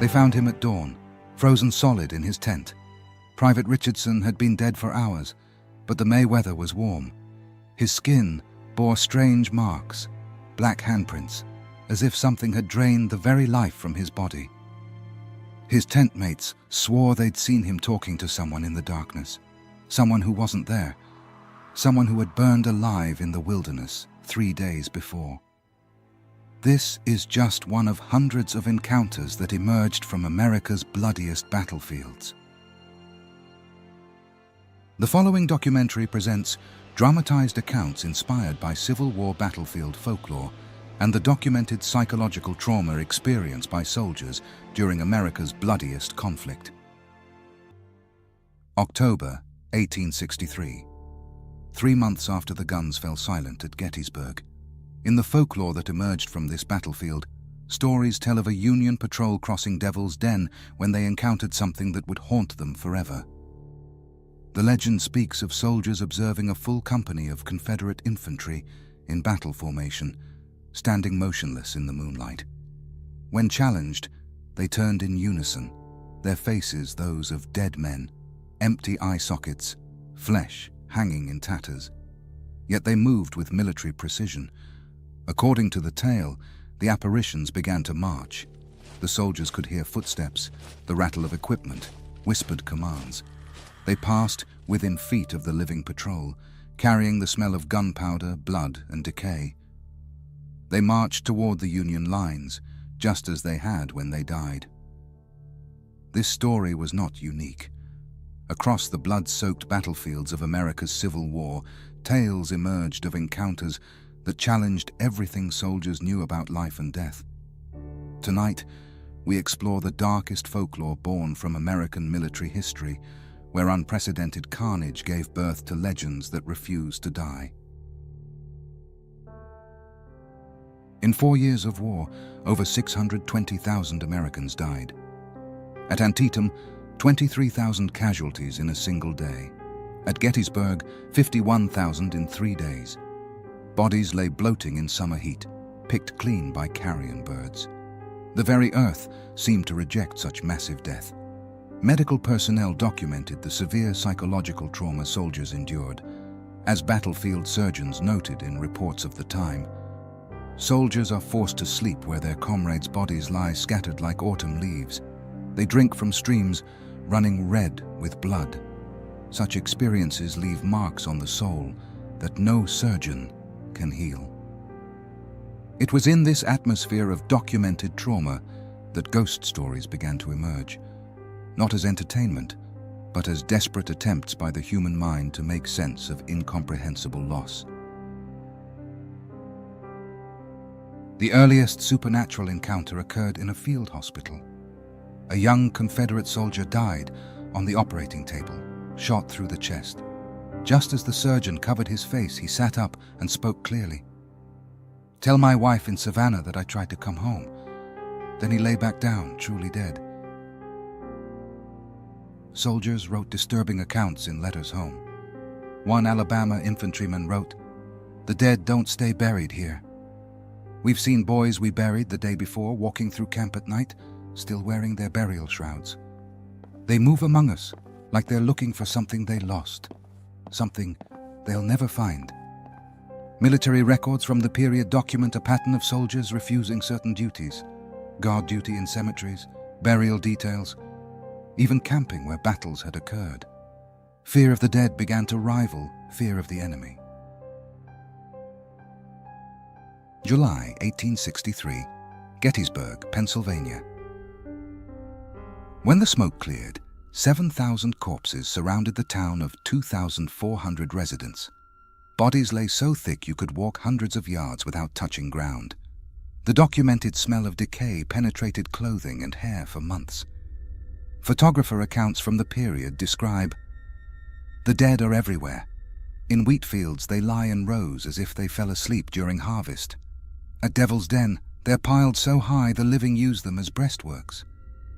They found him at dawn, frozen solid in his tent. Private Richardson had been dead for hours, but the May weather was warm. His skin bore strange marks, black handprints, as if something had drained the very life from his body. His tent mates swore they'd seen him talking to someone in the darkness, someone who wasn't there, someone who had burned alive in the wilderness 3 days before. This is just one of hundreds of encounters that emerged from America's bloodiest battlefields. The following documentary presents dramatized accounts inspired by Civil War battlefield folklore and the documented psychological trauma experienced by soldiers during America's bloodiest conflict. October 1863. 3 months after the guns fell silent at Gettysburg. In the folklore that emerged from this battlefield, stories tell of a Union patrol crossing Devil's Den when they encountered something that would haunt them forever. The legend speaks of soldiers observing a full company of Confederate infantry in battle formation, standing motionless in the moonlight. When challenged, they turned in unison, their faces those of dead men, empty eye sockets, flesh hanging in tatters. Yet they moved with military precision. According to the tale, the apparitions began to march. The soldiers could hear footsteps, the rattle of equipment, whispered commands. They passed within feet of the living patrol, carrying the smell of gunpowder, blood, and decay. They marched toward the Union lines, just as they had when they died. This story was not unique. Across the blood-soaked battlefields of America's Civil War, tales emerged of encounters that challenged everything soldiers knew about life and death. Tonight, we explore the darkest folklore born from American military history, where unprecedented carnage gave birth to legends that refused to die. In 4 years of war, over 620,000 Americans died. At Antietam, 23,000 casualties in a single day. At Gettysburg, 51,000 in 3 days. Bodies lay bloating in summer heat, picked clean by carrion birds. The very earth seemed to reject such massive death. Medical personnel documented the severe psychological trauma soldiers endured, as battlefield surgeons noted in reports of the time. Soldiers are forced to sleep where their comrades' bodies lie scattered like autumn leaves. They drink from streams running red with blood. Such experiences leave marks on the soul that no surgeon can heal. It was in this atmosphere of documented trauma that ghost stories began to emerge, not as entertainment, but as desperate attempts by the human mind to make sense of incomprehensible loss. The earliest supernatural encounter occurred in a field hospital. A young Confederate soldier died on the operating table, shot through the chest. Just as the surgeon covered his face, he sat up and spoke clearly. "Tell my wife in Savannah that I tried to come home." Then he lay back down, truly dead. Soldiers wrote disturbing accounts in letters home. One Alabama infantryman wrote, "The dead don't stay buried here. We've seen boys we buried the day before walking through camp at night, still wearing their burial shrouds. They move among us like they're looking for something they lost, something they'll never find." Military records from the period document a pattern of soldiers refusing certain duties, guard duty in cemeteries, burial details, even camping where battles had occurred. Fear of the dead began to rival fear of the enemy. July 1863, Gettysburg, Pennsylvania. When the smoke cleared, 7,000 corpses surrounded the town of 2,400 residents. Bodies lay so thick you could walk hundreds of yards without touching ground. The documented smell of decay penetrated clothing and hair for months. Photographer accounts from the period describe, "The dead are everywhere. In wheat fields they lie in rows as if they fell asleep during harvest. At Devil's Den, they're piled so high the living use them as breastworks.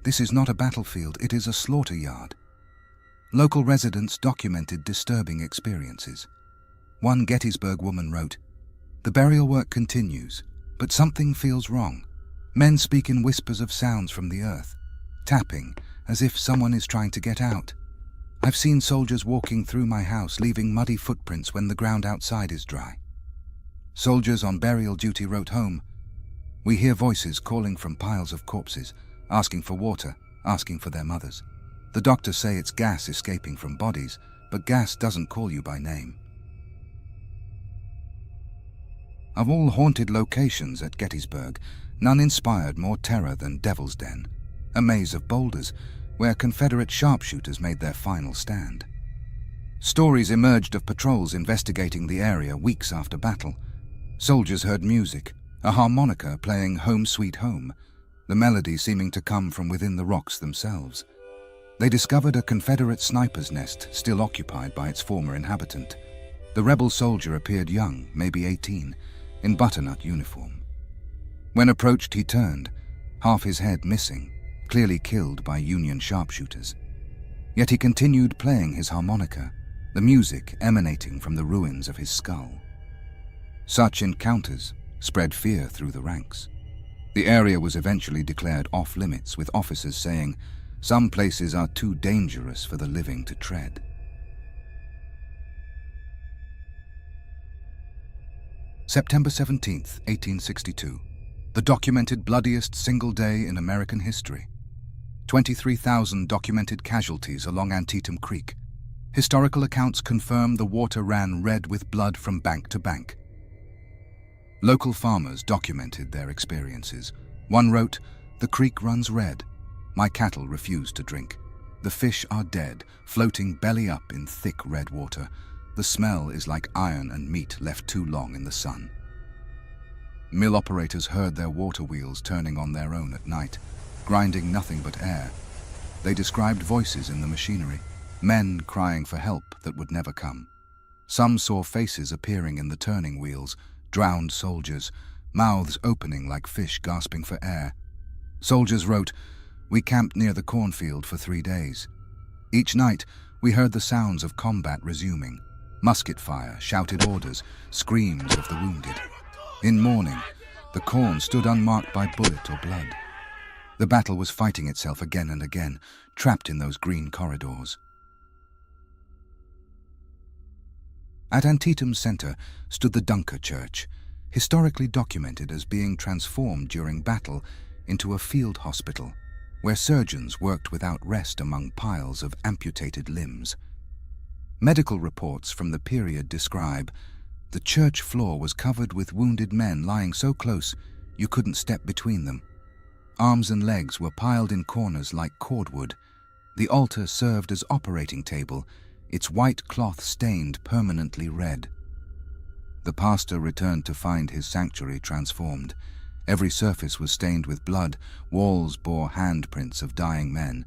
This is not a battlefield, it is a slaughter yard." Local residents documented disturbing experiences. One Gettysburg woman wrote, "The burial work continues, but something feels wrong. Men speak in whispers of sounds from the earth. tapping, as if someone is trying to get out. I've seen soldiers walking through my house, leaving muddy footprints when the ground outside is dry. Soldiers on burial duty wrote home, "We hear voices calling from piles of corpses, asking for water, asking for their mothers. The doctors say it's gas escaping from bodies, but gas doesn't call you by name." Of all haunted locations at Gettysburg, none inspired more terror than Devil's Den, a maze of boulders where Confederate sharpshooters made their final stand. Stories emerged of patrols investigating the area weeks after battle. Soldiers heard music, a harmonica playing Home Sweet Home, the melody seeming to come from within the rocks themselves. They discovered a Confederate sniper's nest still occupied by its former inhabitant. The rebel soldier appeared young, maybe 18, in butternut uniform. When approached, he turned, half his head missing, clearly killed by Union sharpshooters. Yet he continued playing his harmonica, the music emanating from the ruins of his skull. Such encounters spread fear through the ranks. The area was eventually declared off-limits, with officers saying, "Some places are too dangerous for the living to tread." September 17th, 1862. The documented bloodiest single day in American history. 23,000 documented casualties along Antietam Creek. Historical accounts confirm the water ran red with blood from bank to bank. Local farmers documented their experiences. One wrote, "The creek runs red. My cattle refuse to drink. The fish are dead, floating belly up in thick red water. The smell is like iron and meat left too long in the sun." Mill operators heard their water wheels turning on their own at night, grinding nothing but air. They described voices in the machinery, men crying for help that would never come. Some saw faces appearing in the turning wheels, drowned soldiers, mouths opening like fish gasping for air. Soldiers wrote, "We camped near the cornfield for 3 days. Each night, we heard the sounds of combat resuming, musket fire, shouted orders, screams of the wounded. In morning, the corn stood unmarked by bullet or blood. The battle was fighting itself again and again, trapped in those green corridors." At Antietam's center stood the Dunker Church, historically documented as being transformed during battle into a field hospital, where surgeons worked without rest among piles of amputated limbs. Medical reports from the period describe the church floor was covered with wounded men lying so close you couldn't step between them. Arms and legs were piled in corners like cordwood. The altar served as operating table, its white cloth stained permanently red. The pastor returned to find his sanctuary transformed. Every surface was stained with blood, walls bore handprints of dying men.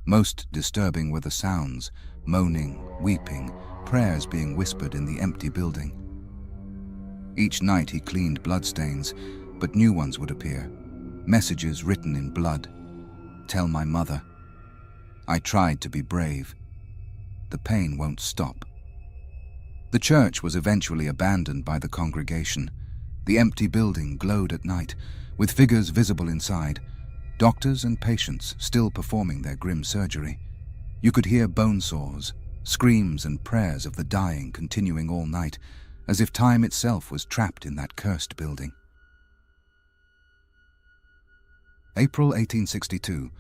Most disturbing were the sounds, moaning, weeping, prayers being whispered in the empty building. Each night he cleaned bloodstains, but new ones would appear. Messages written in blood. "Tell my mother. I tried to be brave. The pain won't stop." The church was eventually abandoned by the congregation. The empty building glowed at night, with figures visible inside, doctors and patients still performing their grim surgery. You could hear bone saws, screams and prayers of the dying continuing all night, as if time itself was trapped in that cursed building. April 1862,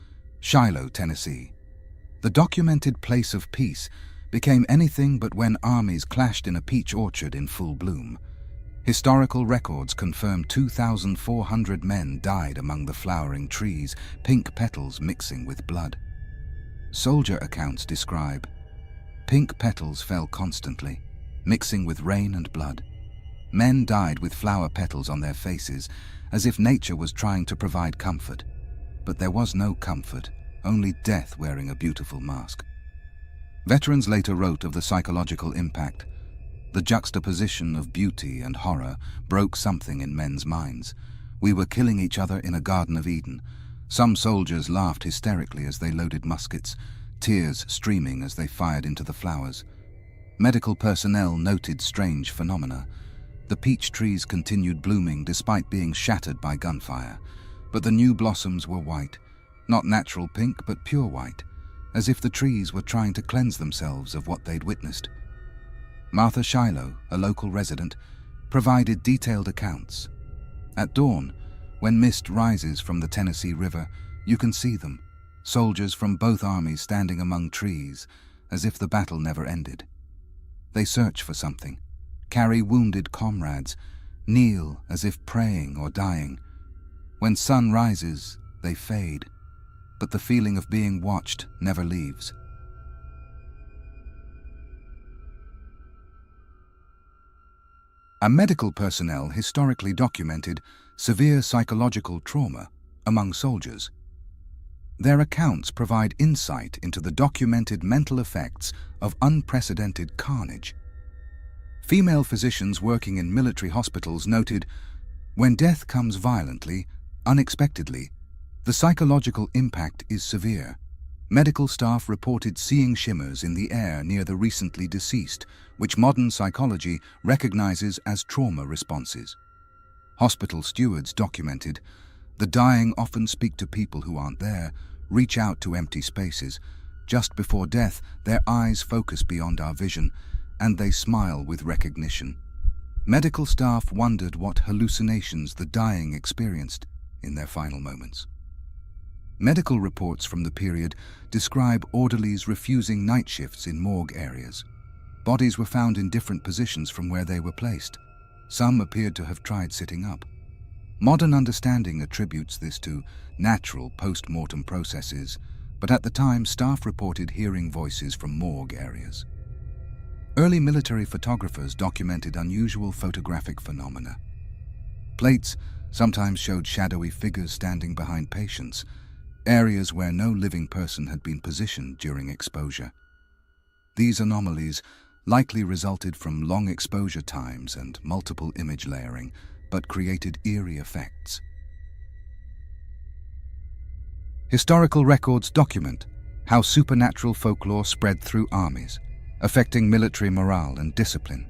Shiloh, Tennessee. The documented place of peace became anything but when armies clashed in a peach orchard in full bloom. Historical records confirm 2,400 men died among the flowering trees, pink petals mixing with blood. Soldier accounts describe, "Pink petals fell constantly, mixing with rain and blood. Men died with flower petals on their faces, as if nature was trying to provide comfort. But there was no comfort, only death wearing a beautiful mask." Veterans later wrote of the psychological impact. The juxtaposition of beauty and horror broke something in men's minds. We were killing each other in a Garden of Eden. Some soldiers laughed hysterically as they loaded muskets, tears streaming as they fired into the flowers. Medical personnel noted strange phenomena. The peach trees continued blooming despite being shattered by gunfire, but the new blossoms were white, Not natural pink, but pure white, as if the trees were trying to cleanse themselves of what they'd witnessed. Martha Shiloh, a local resident, provided detailed accounts. At dawn, when mist rises from the Tennessee River, you can see them, soldiers from both armies standing among trees, as if the battle never ended. They search for something, carry wounded comrades, kneel as if praying or dying. When sun rises, they fade, but the feeling of being watched never leaves. A medical personnel historically documented severe psychological trauma among soldiers. Their accounts provide insight into the documented mental effects of unprecedented carnage. Female physicians working in military hospitals noted, when death comes violently, unexpectedly, the psychological impact is severe. Medical staff reported seeing shimmers in the air near the recently deceased, which modern psychology recognizes as trauma responses. Hospital stewards documented, the dying often speak to people who aren't there, reach out to empty spaces. Just before death, their eyes focus beyond our vision, and they smile with recognition. Medical staff wondered what hallucinations the dying experienced in their final moments. Medical reports from the period describe orderlies refusing night shifts in morgue areas. Bodies were found in different positions from where they were placed. Some appeared to have tried sitting up. Modern understanding attributes this to natural post-mortem processes, but at the time staff reported hearing voices from morgue areas. Early military photographers documented unusual photographic phenomena. Plates sometimes showed shadowy figures standing behind patients, areas where no living person had been positioned during exposure. These anomalies likely resulted from long exposure times and multiple image layering, but created eerie effects. Historical records document how supernatural folklore spread through armies, affecting military morale and discipline.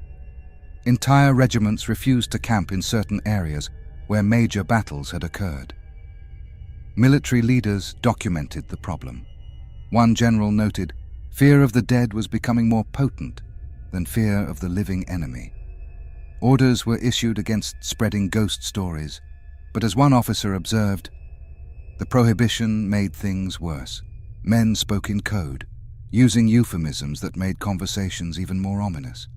Entire regiments refused to camp in certain areas where major battles had occurred. Military leaders documented the problem. One general noted, fear of the dead was becoming more potent than fear of the living enemy. Orders were issued against spreading ghost stories, but as one officer observed, the prohibition made things worse. Men spoke in code, using euphemisms that made conversations even more ominous.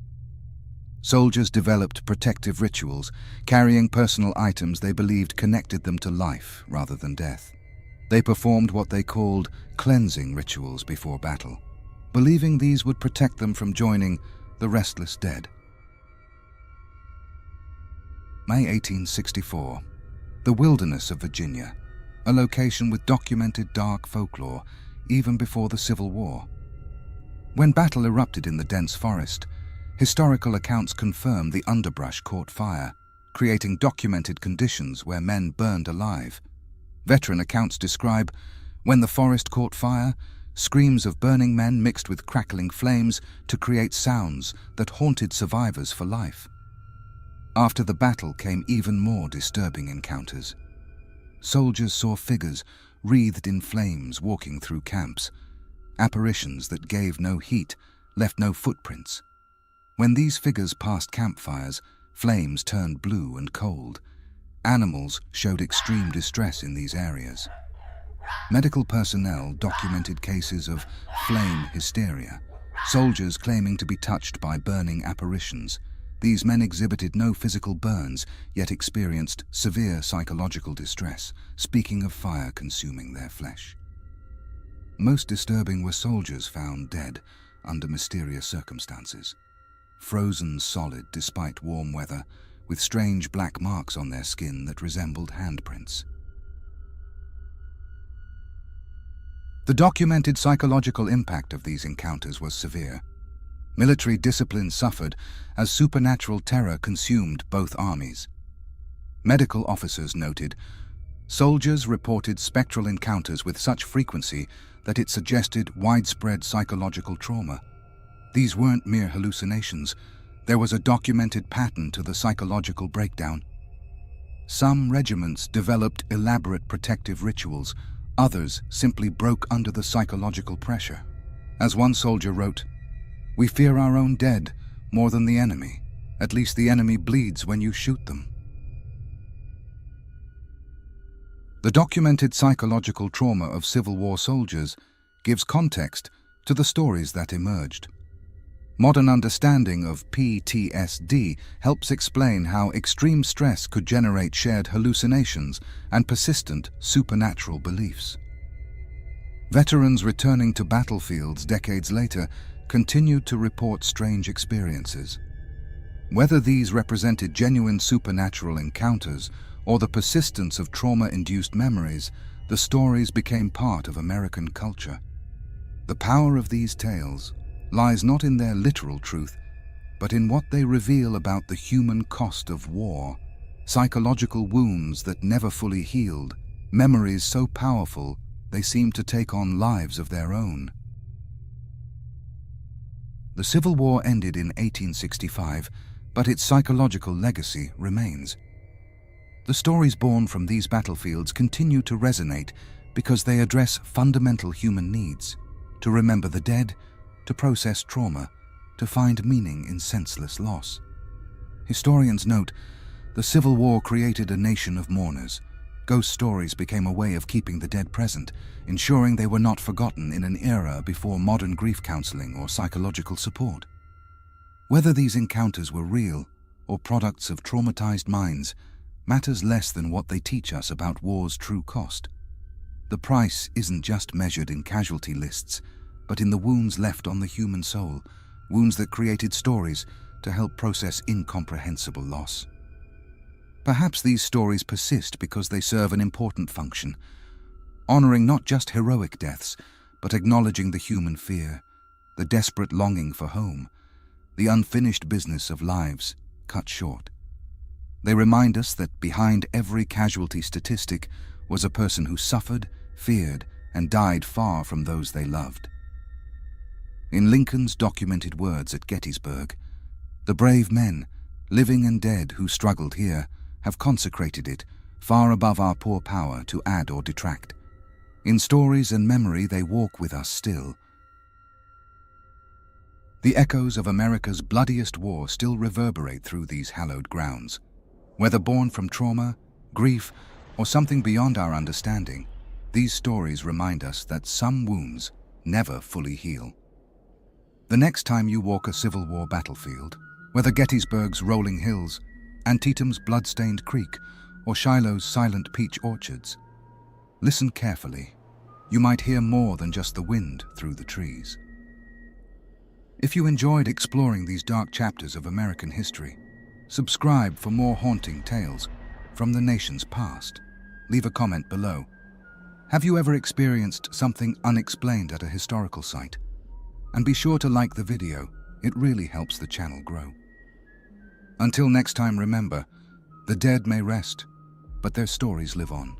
Soldiers developed protective rituals, carrying personal items they believed connected them to life rather than death. They performed what they called cleansing rituals before battle, believing these would protect them from joining the restless dead. May 1864. The wilderness of Virginia, a location with documented dark folklore even before the Civil War. When battle erupted in the dense forest, historical accounts confirm the underbrush caught fire, creating documented conditions where men burned alive. Veteran accounts describe, when the forest caught fire, screams of burning men mixed with crackling flames to create sounds that haunted survivors for life. After the battle came even more disturbing encounters. Soldiers saw figures wreathed in flames walking through camps, apparitions that gave no heat, left no footprints. When these figures passed campfires, flames turned blue and cold. Animals showed extreme distress in these areas. Medical personnel documented cases of flame hysteria, soldiers claiming to be touched by burning apparitions. These men exhibited no physical burns, yet experienced severe psychological distress, speaking of fire consuming their flesh. Most disturbing were soldiers found dead under mysterious circumstances. Frozen solid despite warm weather, with strange black marks on their skin that resembled handprints. The documented psychological impact of these encounters was severe. Military discipline suffered as supernatural terror consumed both armies. Medical officers noted, soldiers reported spectral encounters with such frequency that it suggested widespread psychological trauma. These weren't mere hallucinations. There was a documented pattern to the psychological breakdown. Some regiments developed elaborate protective rituals, Others simply broke under the psychological pressure. As one soldier wrote, "We fear our own dead more than the enemy. At least the enemy bleeds when you shoot them." The documented psychological trauma of Civil War soldiers gives context to the stories that emerged. Modern understanding of PTSD helps explain how extreme stress could generate shared hallucinations and persistent supernatural beliefs. Veterans returning to battlefields decades later continued to report strange experiences. Whether these represented genuine supernatural encounters or the persistence of trauma-induced memories, the stories became part of American culture. The power of these tales lies not in their literal truth, but in what they reveal about the human cost of war, psychological wounds that never fully healed, memories so powerful they seem to take on lives of their own. The Civil War ended in 1865, but its psychological legacy remains. The stories born from these battlefields continue to resonate because they address fundamental human needs: to remember the dead, to process trauma, to find meaning in senseless loss. Historians note, the Civil War created a nation of mourners. Ghost stories became a way of keeping the dead present, ensuring they were not forgotten in an era before modern grief counseling or psychological support. Whether these encounters were real or products of traumatized minds matters less than what they teach us about war's true cost. The price isn't just measured in casualty lists, but in the wounds left on the human soul, wounds that created stories to help process incomprehensible loss. Perhaps these stories persist because they serve an important function, honoring not just heroic deaths, but acknowledging the human fear, the desperate longing for home, the unfinished business of lives cut short. They remind us that behind every casualty statistic was a person who suffered, feared, and died far from those they loved. In Lincoln's documented words at Gettysburg, "The brave men, living and dead, who struggled here, have consecrated it, far above our poor power to add or detract. In stories and memory they walk with us still." The echoes of America's bloodiest war still reverberate through these hallowed grounds. Whether born from trauma, grief, or something beyond our understanding, these stories remind us that some wounds never fully heal. The next time you walk a Civil War battlefield, whether Gettysburg's rolling hills, Antietam's blood-stained creek, or Shiloh's silent peach orchards, listen carefully. You might hear more than just the wind through the trees. If you enjoyed exploring these dark chapters of American history, subscribe for more haunting tales from the nation's past. Leave a comment below. Have you ever experienced something unexplained at a historical site? And be sure to like the video, it really helps the channel grow. Until next time, remember, the dead may rest, but their stories live on.